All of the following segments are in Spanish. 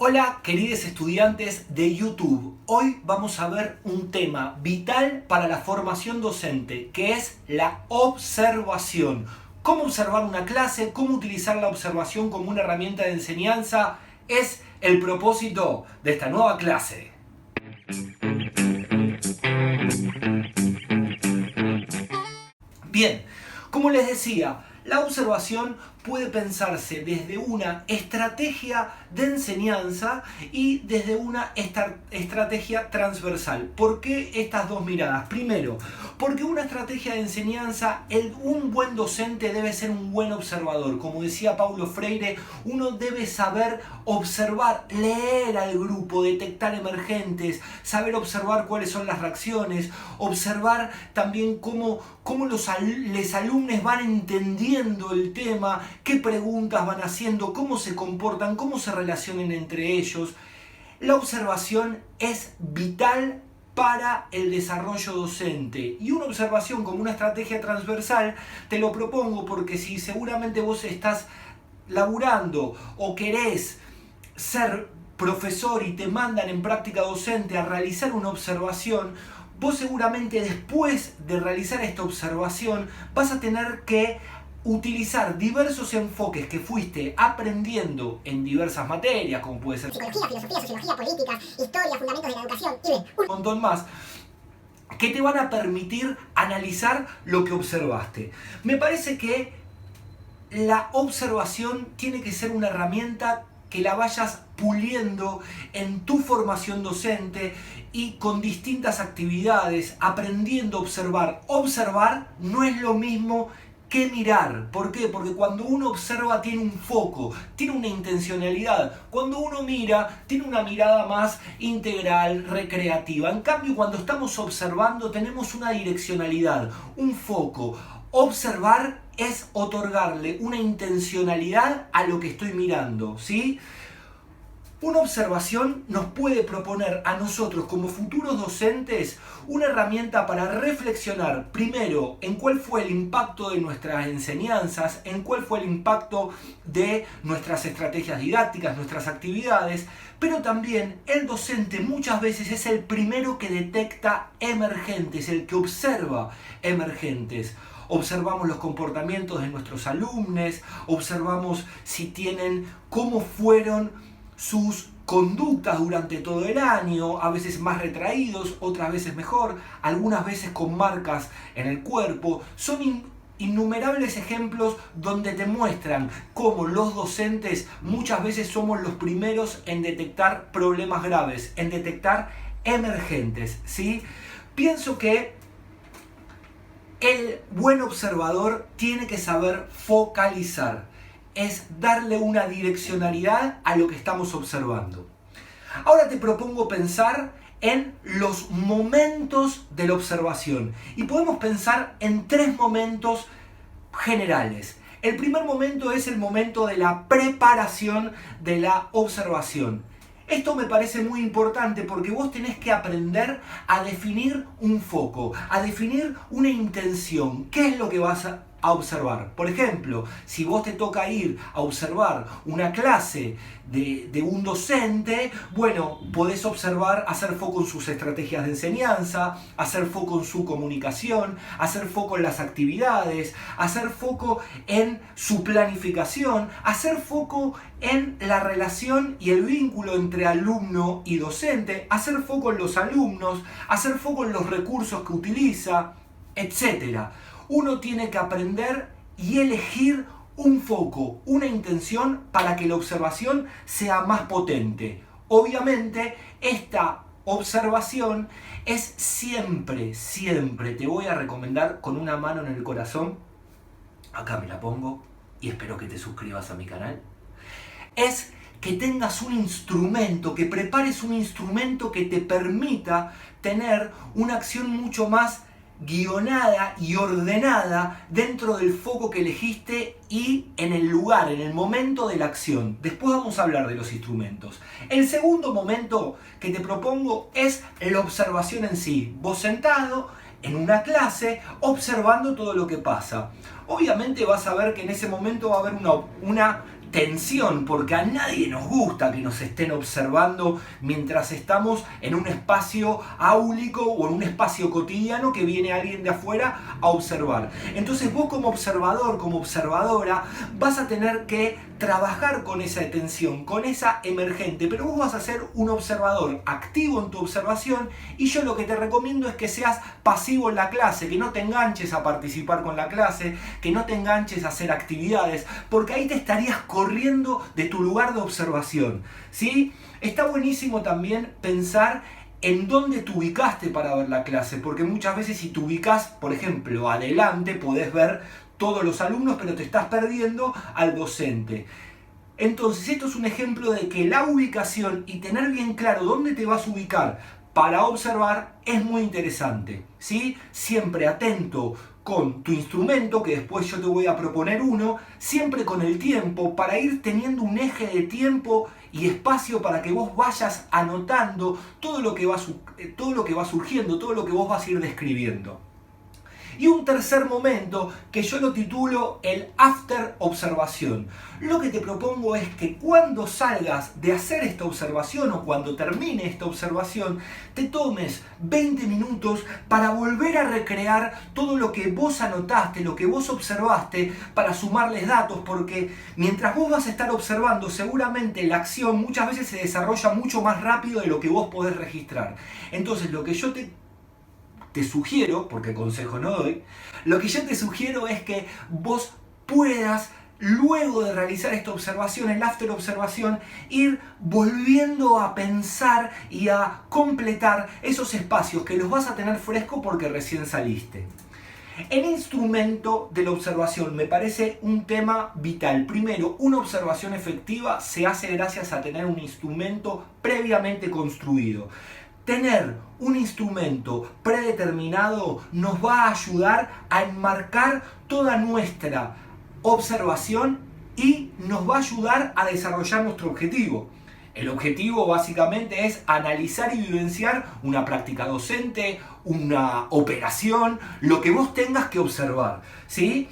Hola queridos estudiantes de YouTube, hoy vamos a ver un tema vital para la formación docente, que es la observación. Cómo observar una clase, cómo utilizar la observación como una herramienta de enseñanza, es el propósito de esta nueva clase. Bien, como les decía, la observación puede pensarse desde una estrategia de enseñanza y desde una estrategia transversal. ¿Por qué estas dos miradas? Primero, porque una estrategia de enseñanza, un buen docente debe ser un buen observador. Como decía Paulo Freire, uno debe saber observar, leer al grupo, detectar emergentes, saber observar cuáles son las reacciones, observar también cómo los alumnos van entendiendo el tema, qué preguntas van haciendo, cómo se comportan, cómo se relacionan entre ellos. La observación es vital para el desarrollo docente, y una observación como una estrategia transversal te lo propongo porque si seguramente vos estás laburando o querés ser profesor y te mandan en práctica docente a realizar una observación, vos seguramente después de realizar esta observación vas a tener que utilizar diversos enfoques que fuiste aprendiendo en diversas materias, como puede ser psicología, filosofía, sociología, política, historia, fundamentos de la educación y un montón más, que te van a permitir analizar lo que observaste. Me parece que la observación tiene que ser una herramienta que la vayas puliendo en tu formación docente y con distintas actividades, aprendiendo a observar. Observar no es lo mismo que mirar. ¿Por qué? Porque cuando uno observa tiene un foco, tiene una intencionalidad. Cuando uno mira, tiene una mirada más integral, recreativa. En cambio, cuando estamos observando tenemos una direccionalidad, un foco. Observar es otorgarle una intencionalidad a lo que estoy mirando, ¿sí? Una observación nos puede proponer a nosotros como futuros docentes una herramienta para reflexionar primero en cuál fue el impacto de nuestras enseñanzas, en cuál fue el impacto de nuestras estrategias didácticas, nuestras actividades, pero también el docente muchas veces es el primero que detecta emergentes, el que observa emergentes. Observamos los comportamientos de nuestros alumnos, observamos si tienen, cómo fueron sus conductas durante todo el año, a veces más retraídos, otras veces mejor, algunas veces con marcas en el cuerpo. Son innumerables ejemplos donde te muestran cómo los docentes muchas veces somos los primeros en detectar problemas graves, en detectar emergentes, ¿sí? Pienso que el buen observador tiene que saber focalizar, es darle una direccionalidad a lo que estamos observando. Ahora te propongo pensar en los momentos de la observación y podemos pensar en tres momentos generales. El primer momento es el momento de la preparación de la observación. Esto me parece muy importante porque vos tenés que aprender a definir un foco, a definir una intención. ¿Qué es lo que vas a observar? Por ejemplo, si vos te toca ir a observar una clase de un docente, bueno, podés observar, hacer foco en sus estrategias de enseñanza, hacer foco en su comunicación, hacer foco en las actividades, hacer foco en su planificación, hacer foco en la relación y el vínculo entre alumno y docente, hacer foco en los alumnos, hacer foco en los recursos que utiliza, etc. Uno tiene que aprender y elegir un foco, una intención para que la observación sea más potente. Obviamente, esta observación es siempre, te voy a recomendar con una mano en el corazón, acá me la pongo y espero que te suscribas a mi canal, es que tengas un instrumento, que prepares un instrumento que te permita tener una acción mucho más guionada y ordenada dentro del foco que elegiste y en el lugar, en el momento de la acción. Después vamos a hablar de los instrumentos. El segundo momento que te propongo es la observación en sí. Vos sentado en una clase observando todo lo que pasa. Obviamente vas a ver que en ese momento va a haber una tensión, porque a nadie nos gusta que nos estén observando mientras estamos en un espacio áulico o en un espacio cotidiano que viene alguien de afuera a observar. Entonces vos como observador, como observadora, vas a tener que trabajar con esa tensión, con esa emergente, pero vos vas a ser un observador activo en tu observación, y yo lo que te recomiendo es que seas pasivo en la clase, que no te enganches a participar con la clase, que no te enganches a hacer actividades, porque ahí te estarías corriendo de tu lugar de observación, ¿sí? Está buenísimo también pensar en dónde te ubicaste para ver la clase, porque muchas veces si te ubicas, por ejemplo, adelante, podés ver todos los alumnos, pero te estás perdiendo al docente. Entonces, esto es un ejemplo de que la ubicación y tener bien claro dónde te vas a ubicar para observar es muy interesante, ¿sí? Siempre atento con tu instrumento, que después yo te voy a proponer uno, siempre con el tiempo, para ir teniendo un eje de tiempo y espacio para que vos vayas anotando todo lo que va surgiendo, todo lo que vos vas a ir describiendo. Y un tercer momento que yo lo titulo el after observación. Lo que te propongo es que cuando salgas de hacer esta observación o cuando termine esta observación, te tomes 20 minutos para volver a recrear todo lo que vos anotaste, lo que vos observaste, para sumarles datos, porque mientras vos vas a estar observando, seguramente la acción muchas veces se desarrolla mucho más rápido de lo que vos podés registrar. Entonces lo que yo te sugiero, porque consejo no doy, lo que yo te sugiero es que vos puedas, luego de realizar esta observación, el after observación, ir volviendo a pensar y a completar esos espacios que los vas a tener fresco porque recién saliste. El instrumento de la observación me parece un tema vital. Primero, una observación efectiva se hace gracias a tener un instrumento previamente construido. Tener un instrumento predeterminado nos va a ayudar a enmarcar toda nuestra observación y nos va a ayudar a desarrollar nuestro objetivo. El objetivo básicamente es analizar y vivenciar una práctica docente, una operación, lo que vos tengas que observar, ¿sí?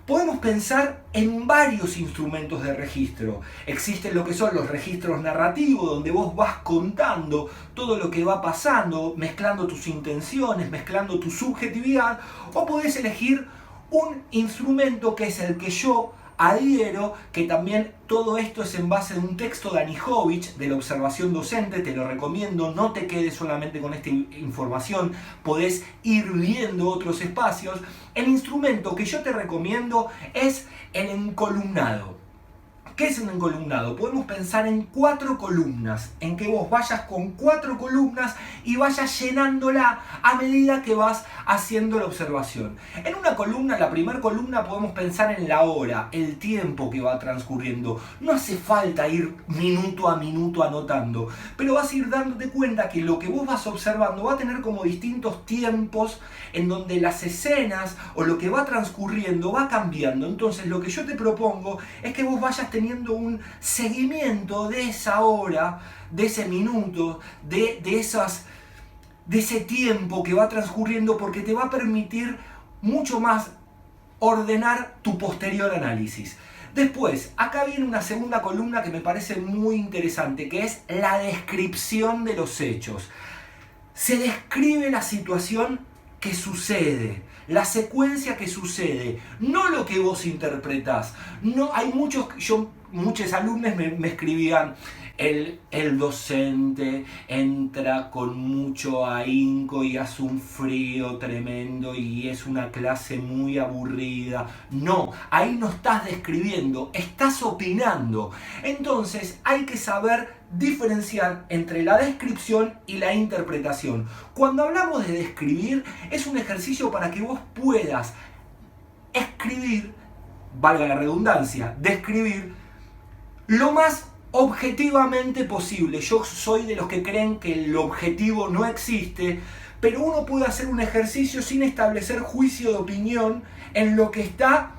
Podemos pensar en varios instrumentos de registro. Existen lo que son los registros narrativos, donde vos vas contando todo lo que va pasando, mezclando tus intenciones, mezclando tu subjetividad, o podés elegir un instrumento que es el que yo adhiero, que también todo esto es en base de un texto de Anijovic, de la observación docente. Te lo recomiendo, no te quedes solamente con esta información, podés ir viendo otros espacios. El instrumento que yo te recomiendo es el encolumnado. ¿Qué es un encolumnado? Podemos pensar en 4 columnas, en que vos vayas con 4 columnas y vayas llenándola a medida que vas haciendo la observación. En una columna, la primera columna, podemos pensar en la hora, el tiempo que va transcurriendo. No hace falta ir minuto a minuto anotando, pero vas a ir dándote cuenta que lo que vos vas observando va a tener como distintos tiempos en donde las escenas o lo que va transcurriendo va cambiando. Entonces lo que yo te propongo es que vos vayas teniendo un seguimiento de esa hora, de ese minuto, de ese tiempo que va transcurriendo, porque te va a permitir mucho más ordenar tu posterior análisis. Después, acá viene una segunda columna que me parece muy interesante, que es la descripción de los hechos. Se describe la situación que sucede, la secuencia que sucede, no lo que vos interpretás. No, hay muchos alumnos me escribían: el docente entra con mucho ahínco y hace un frío tremendo y es una clase muy aburrida. No, ahí no estás describiendo, estás opinando. Entonces hay que saber diferenciar entre la descripción y la interpretación. Cuando hablamos de describir, es un ejercicio para que vos puedas escribir, valga la redundancia, describir lo más objetivamente posible. Yo soy de los que creen que el objetivo no existe, pero uno puede hacer un ejercicio sin establecer juicio de opinión en lo que está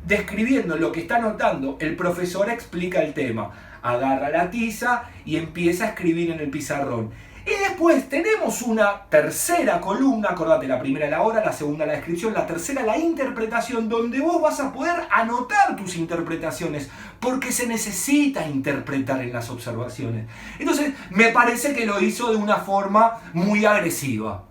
describiendo, en lo que está anotando. El profesor explica el tema, agarra la tiza y empieza a escribir en el pizarrón. Y después tenemos una tercera columna, acordate, la primera la hora, la segunda la descripción, la tercera la interpretación, donde vos vas a poder anotar tus interpretaciones, porque se necesita interpretar en las observaciones. Entonces, me parece que lo hizo de una forma muy agresiva.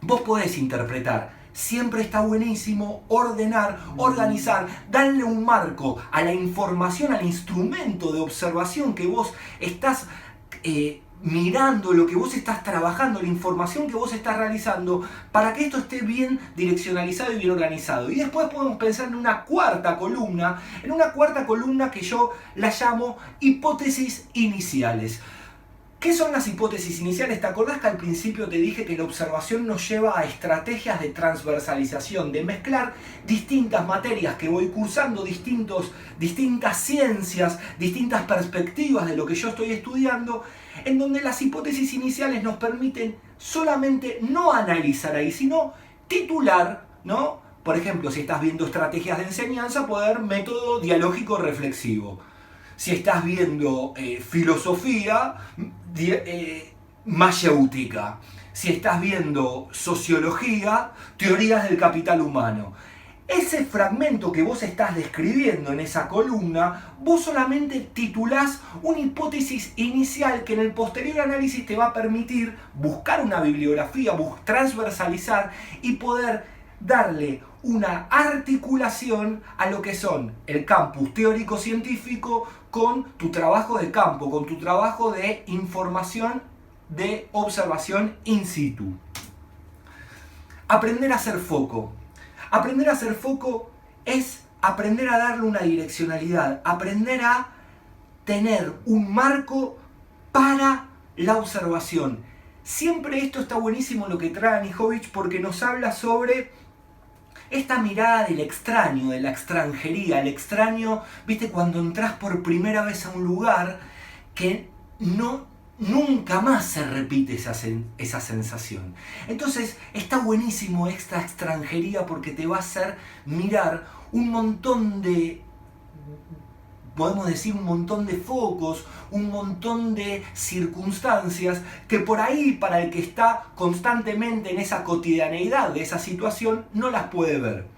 Vos podés interpretar. Siempre está buenísimo ordenar, organizar, darle un marco a la información, al instrumento de observación que vos estás mirando, lo que vos estás trabajando, la información que vos estás realizando, para que esto esté bien direccionalizado y bien organizado. Y después podemos pensar en una cuarta columna que yo la llamo hipótesis iniciales. ¿Qué son las hipótesis iniciales? ¿Te acordás que al principio te dije que la observación nos lleva a estrategias de transversalización, de mezclar distintas materias que voy cursando, distintas ciencias, distintas perspectivas de lo que yo estoy estudiando, en donde las hipótesis iniciales nos permiten solamente no analizar ahí, sino titular, ¿no? Por ejemplo, si estás viendo estrategias de enseñanza, poder método dialógico reflexivo. Si estás viendo filosofía, mayéutica. Si estás viendo sociología, teorías del capital humano. Ese fragmento que vos estás describiendo en esa columna, vos solamente titulás una hipótesis inicial que en el posterior análisis te va a permitir buscar una bibliografía, transversalizar y poder darle una articulación a lo que son el campus teórico-científico con tu trabajo de campo, con tu trabajo de información, de observación in situ. Aprender a hacer foco. Aprender a hacer foco es aprender a darle una direccionalidad, aprender a tener un marco para la observación. Siempre esto está buenísimo lo que trae Anijovic porque nos habla sobre esta mirada del extraño, de la extranjería, el extraño, viste, cuando entras por primera vez a un lugar que nunca más se repite esa sensación. Entonces está buenísimo esta extranjería porque te va a hacer mirar un montón de, podemos decir, un montón de focos, un montón de circunstancias que por ahí para el que está constantemente en esa cotidianeidad de esa situación no las puede ver.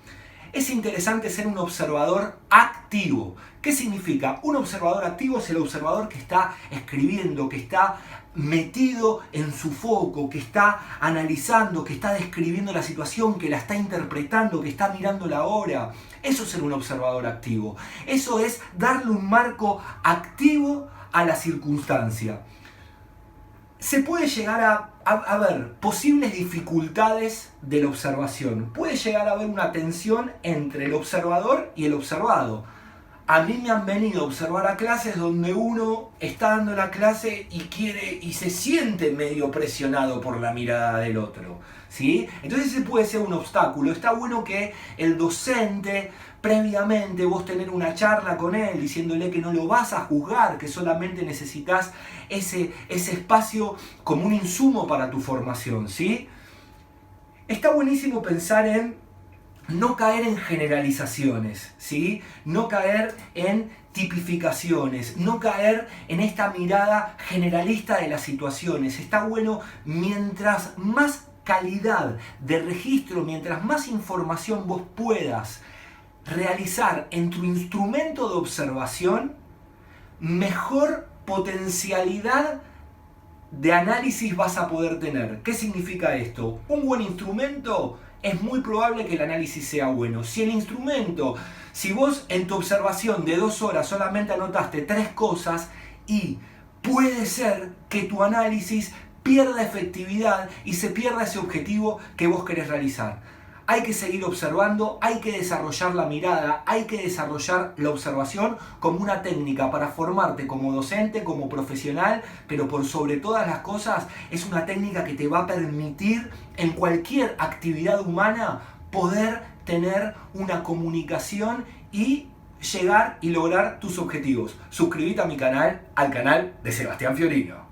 Es interesante ser un observador activo. ¿Qué significa? Un observador activo es el observador que está escribiendo, que está metido en su foco, que está analizando, que está describiendo la situación, que la está interpretando, que está mirando la hora. Eso es ser un observador activo. Eso es darle un marco activo a la circunstancia. Se puede llegar a ver posibles dificultades de la observación. Puede llegar a haber una tensión entre el observador y el observado. A mí me han venido a observar a clases donde uno está dando la clase y quiere y se siente medio presionado por la mirada del otro, ¿sí? Entonces ese puede ser un obstáculo. Está bueno que el docente, previamente vos tener una charla con él diciéndole que no lo vas a juzgar, que solamente necesitas ese espacio como un insumo para tu formación, ¿sí? Está buenísimo pensar en no caer en generalizaciones, ¿sí? No caer en tipificaciones, no caer en esta mirada generalista de las situaciones. Está bueno, mientras más calidad de registro, mientras más información vos puedas realizar en tu instrumento de observación, mejor potencialidad de análisis vas a poder tener. ¿Qué significa esto? Un buen instrumento, es muy probable que el análisis sea bueno. Si vos en tu observación de 2 horas solamente anotaste 3 cosas, y puede ser que tu análisis pierda efectividad y se pierda ese objetivo que vos querés realizar. Hay que seguir observando, hay que desarrollar la mirada, hay que desarrollar la observación como una técnica para formarte como docente, como profesional, pero por sobre todas las cosas es una técnica que te va a permitir en cualquier actividad humana poder tener una comunicación y llegar y lograr tus objetivos. Suscríbete a mi canal, al canal de Sebastián Fiorino.